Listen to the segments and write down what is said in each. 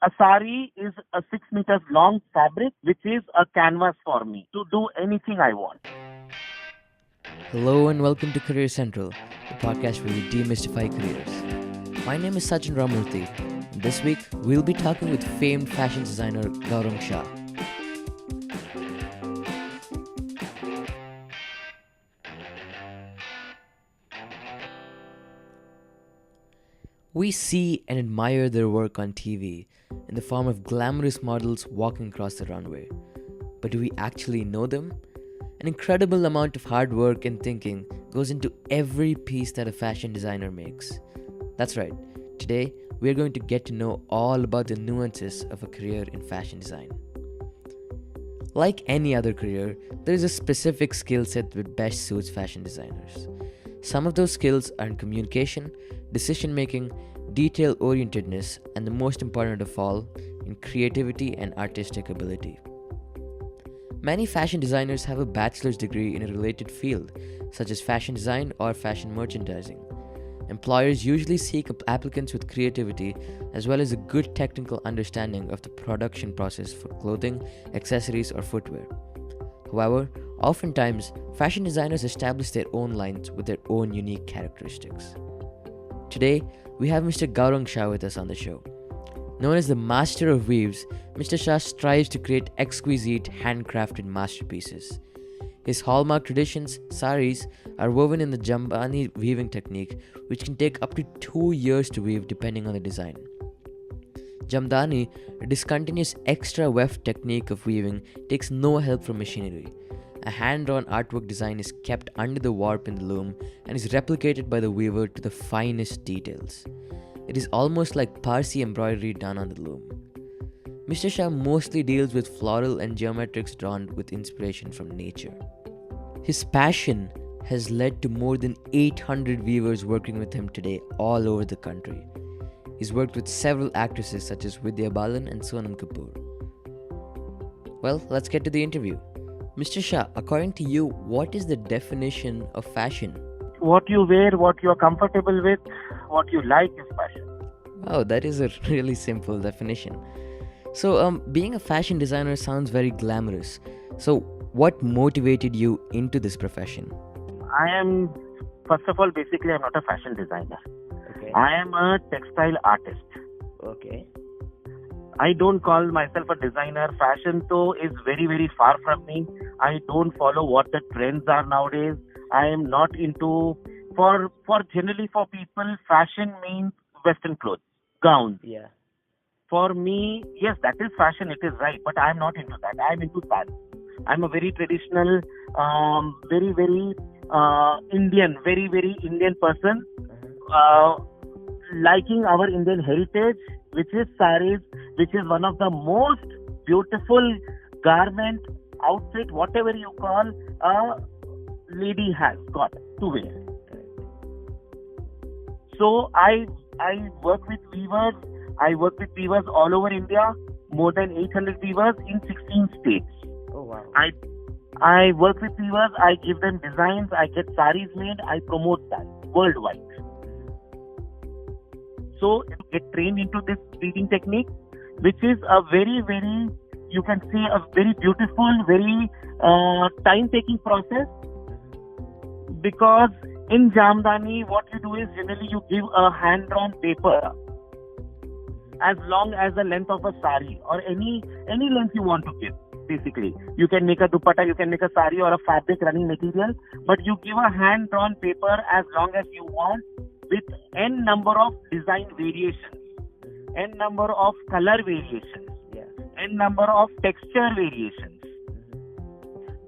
A sari is a 6 meters long fabric, which is a canvas for me to do anything I want. Hello and welcome to Career Central, the podcast where we demystify careers. My name is Sachin Ramurthy, and this week we'll be talking with famed fashion designer Gaurang Shah. We see and admire their work on TV in the form of glamorous models walking across the runway. But do we actually know them? An incredible amount of hard work and thinking goes into every piece that a fashion designer makes. That's right, today we are going to get to know all about the nuances of a career in fashion design. Like any other career, there is a specific skill set that best suits fashion designers. Some of those skills are in communication, decision making, detail orientedness, and the most important of all, in creativity and artistic ability. Many fashion designers have a bachelor's degree in a related field, such as fashion design or fashion merchandising. Employers usually seek applicants with creativity as well as a good technical understanding of the production process for clothing, accessories, or footwear. However, oftentimes, fashion designers establish their own lines with their own unique characteristics. Today, we have Mr. Gaurang Shah with us on the show. Known as the Master of Weaves, Mr. Shah strives to create exquisite, handcrafted masterpieces. His hallmark traditions, sarees, are woven in the Jamdani weaving technique, which can take up to 2 years to weave depending on the design. Jamdani, a discontinuous extra weft technique of weaving, takes no help from machinery. A hand-drawn artwork design is kept under the warp in the loom and is replicated by the weaver to the finest details. It is almost like parsi embroidery done on the loom. Mr. Shah mostly deals with floral and geometrics drawn with inspiration from nature. His passion has led to more than 800 weavers working with him today all over the country. He's worked with several actresses such as Vidya, Balan and Sonam Kapoor. Well, let's get to the interview. Mr. Shah, according to you, what is the definition of fashion? What you wear, what you are comfortable with, what you like is fashion. Wow, that is a really simple definition. So, being a fashion designer sounds very glamorous. So, what motivated you into this profession? First of all, basically, I'm not a fashion designer. Okay. I am a textile artist. Okay. I don't call myself a designer. Fashion, though, is very, very far from me. I don't follow what the trends are nowadays. I am not into, generally for people, fashion means Western clothes, gowns. Yeah. For me, yes, that is fashion, it is right, but I am not into that. I am into sarees. I'm a very traditional, very, very Indian, very, very Indian person, liking our Indian heritage, which is sarees, which is one of the most beautiful garment, outfit, whatever you call, a lady has got to wear. So I work with weavers. I work with weavers all over India, more than 800 weavers in 16 states. Oh, wow. I work with weavers, I give them designs, I get sarees made, I promote that worldwide. So, get trained into this weaving technique, which is a very, very, you can say a very beautiful, very time-taking process. Because in Jamdani, what you do is generally you give a hand-drawn paper as long as the length of a sari or any length you want to give. Basically, you can make a dupatta, you can make a sari or a fabric running material, but you give a hand-drawn paper as long as you want with n number of design variations, n number of color variations, n number of texture variations.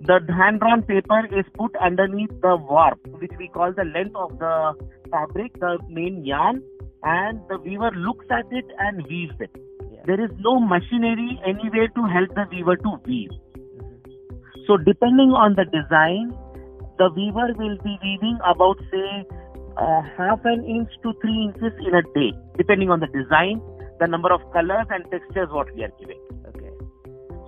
The hand-drawn paper is put underneath the warp, which we call the length of the fabric, the main yarn, and the weaver looks at it and weaves it. There is no machinery anywhere to help the weaver to weave. So depending on the design, the weaver will be weaving about say half an inch to 3 inches in a day, depending on the design, the number of colors and textures what we are giving. Okay.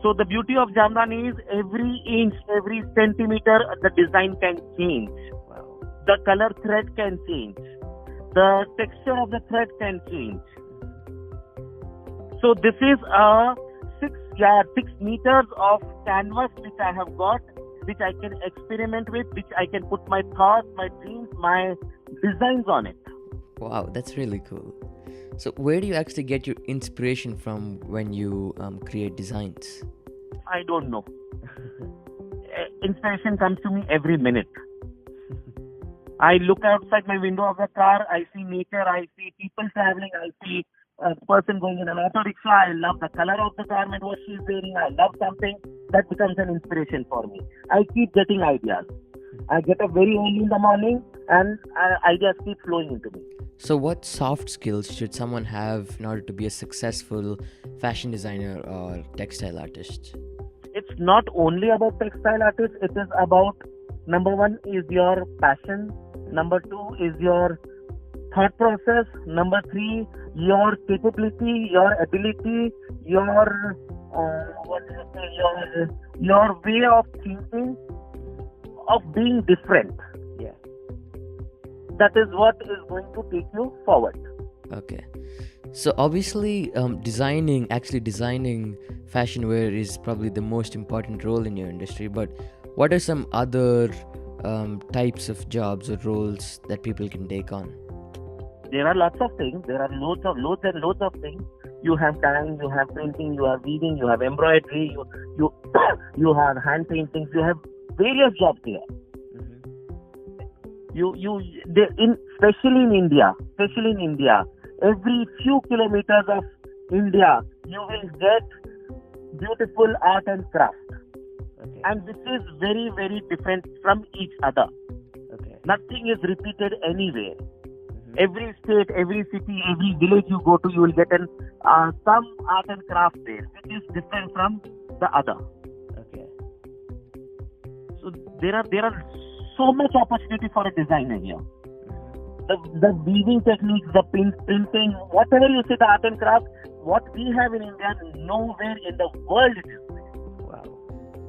So the beauty of Jamdani is every inch, every centimeter, the design can change. Wow. The color thread can change. The texture of the thread can change. So this is a 6 meters of canvas which I have got, which I can experiment with, which I can put my thoughts, my dreams, my designs on it. Wow, that's really cool. So where do you actually get your inspiration from when you create designs? I don't know. Inspiration comes to me every minute. I look outside my window of the car, I see nature, I see people traveling, I see a person going in an auto rickshaw. I love the color of the garment, what she's wearing. I love something that becomes an inspiration for me. I keep getting ideas. I get up very early in the morning and ideas keep flowing into me. So what soft skills should someone have in order to be a successful fashion designer or textile artist? It's not only about textile artists. It is about, number one is your passion. Number two is your thought process. Number three, your capability, your ability, your your way of thinking, of being different. Yeah. That is what is going to take you forward. Okay. So obviously, designing fashion wear is probably the most important role in your industry. But what are some other types of jobs or roles that people can take on? There are lots of things. There are loads and loads of things. You have dyeing, you have printing, you have weaving, you have embroidery, you you have hand paintings. You have various jobs here. Especially in India, every few kilometers of India, you will get beautiful art and craft. Okay. And this is very, very different from each other. Okay. Nothing is repeated anywhere. Every state, every city, every village you go to, you will get some art and craft there, which is different from the other. Okay. So there are so much opportunity for a designer here. The weaving techniques, the printing, whatever you say, the art and craft, what we have in India, nowhere in the world it is there. Wow.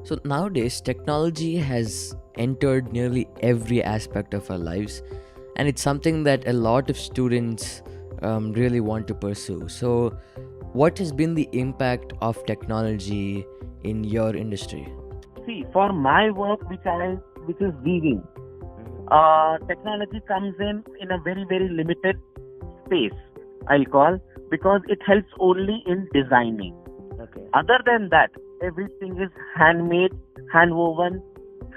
So nowadays, technology has entered nearly every aspect of our lives, and it's something that a lot of students really want to pursue. So what has been the impact of technology in your industry? See, for my work, which is weaving, technology comes in a very, very limited space, I'll call, because it helps only in designing. Okay. Other than that, everything is handmade, hand-woven,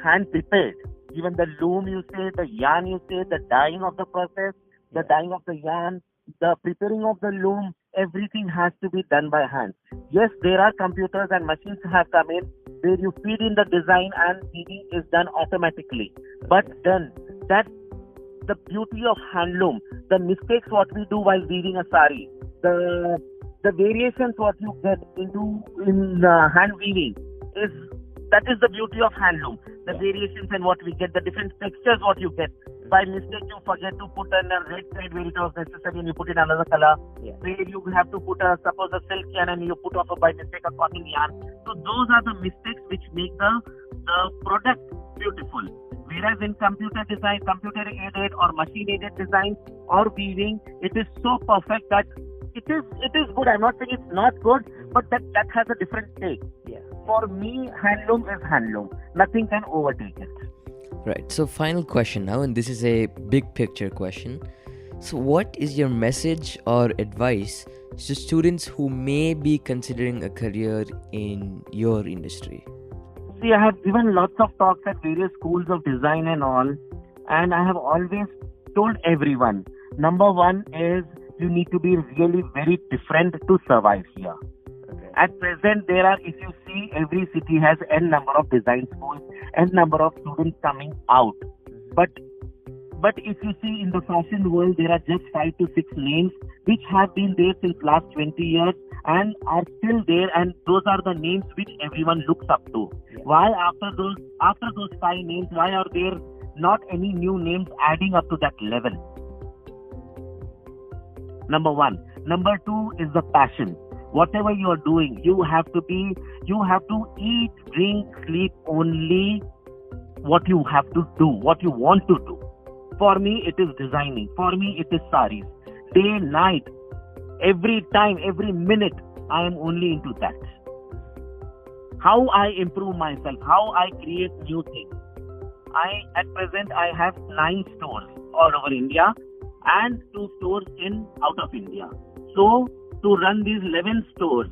hand-prepared. Even the loom you say, the yarn you say, the dyeing of the process, the dyeing of the yarn, the preparing of the loom, everything has to be done by hand. Yes, there are computers and machines have come in where you feed in the design and weaving is done automatically. But then, that's the beauty of handloom. The mistakes what we do while weaving a sari, the variations what you get in hand weaving that is the beauty of handloom. The variations and what we get, the different textures what you get. By mistake you forget to put in a red thread where it was necessary and you put in another color. Where you have to put suppose a silk yarn and you put off by mistake a cotton yarn. So those are the mistakes which make the product beautiful. Whereas in computer design, computer aided or machine aided design or weaving, it is so perfect that it is good. I'm not saying it's not good, but that has a different take. Yeah. For me, handloom is handloom. Nothing can overtake it. Right. So final question now, and this is a big picture question. So what is your message or advice to students who may be considering a career in your industry? See, I have given lots of talks at various schools of design and all, and I have always told everyone, number one is you need to be really very different to survive here. Okay. At present, there are, if you see, every city has n number of design schools, n number of students coming out. But if you see in the fashion world, there are just 5 to 6 names which have been there since last 20 years and are still there, and those are the names which everyone looks up to. Yeah. Why after those 5 names, why are there not any new names adding up to that level? Number one. Number two is the passion. Whatever you are doing, you have to eat, drink, sleep only what you have to do, what you want to do. For me, it is designing. For me, it is sarees. Day, night, every time, every minute, I am only into that. How I improve myself, how I create new things. At present, I have 9 stores all over India and 2 stores out of India. So, to run these 11 stores,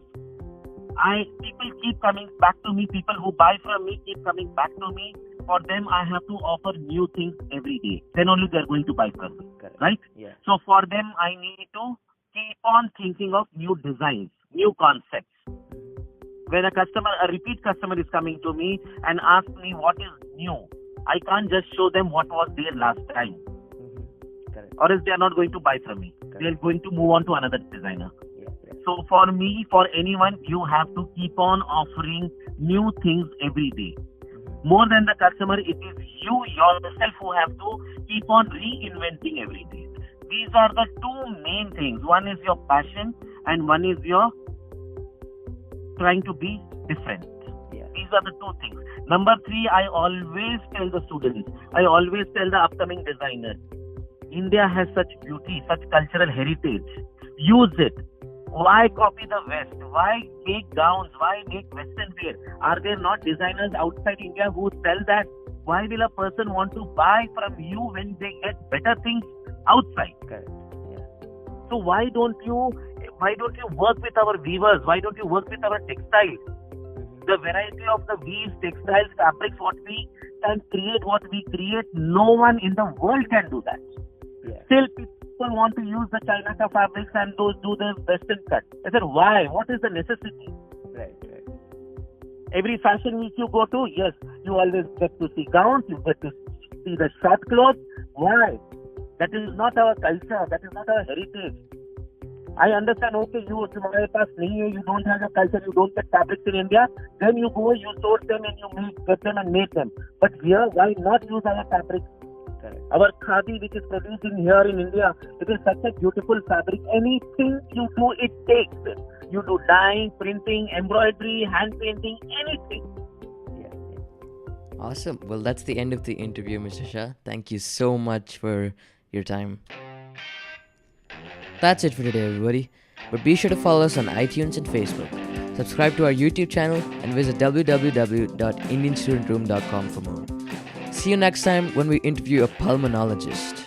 people keep coming back to me. People who buy from me keep coming back to me. For them, I have to offer new things every day. Then only they are going to buy from me. Correct. Right? Yeah. So for them, I need to keep on thinking of new designs, new concepts. When a repeat customer is coming to me and asks me what is new, I can't just show them what was there last time. Correct. Or else they are not going to buy from me. Correct. They are going to move on to another designer. Yeah. So for me, for anyone, you have to keep on offering new things every day. More than the customer, it is you yourself who have to keep on reinventing every day. These are the 2 main things. One is your passion and one is your trying to be different. Yeah. These are the 2 things. Number 3, I always tell the students, I always tell the upcoming designers, India has such beauty, such cultural heritage. Use it. Why copy the West? Why make gowns? Why make Western wear? Are there not designers outside India who sell that? Why will a person want to buy from you when they get better things outside? Correct. Yeah. So why don't you work with our weavers? Why don't you work with our textiles? The variety of the weaves, textiles, fabrics, what we can create, no one in the world can do that. Yeah. Still, people want to use the China fabrics and those do the Western cut. I said, why? What is the necessity? Right. Every fashion week you go to, yes, you always get to see gowns, you get to see the short clothes. Why? That is not our culture. That is not our heritage. I understand, okay, you don't have a culture, you don't get fabrics in India, then you go, you source them and you get them and make them. But here, why not use our fabrics? Correct. Our khadi, which is produced here in India, it is such a beautiful fabric. Anything you do, it takes it. You do dyeing, printing, embroidery, hand painting, anything. Yeah. Awesome. Well, that's the end of the interview, Mr. Shah. Thank you so much for your time. That's it for today, everybody. But be sure to follow us on iTunes and Facebook. Subscribe to our YouTube channel and visit www.indianstudentroom.com for more. See you next time when we interview a pulmonologist.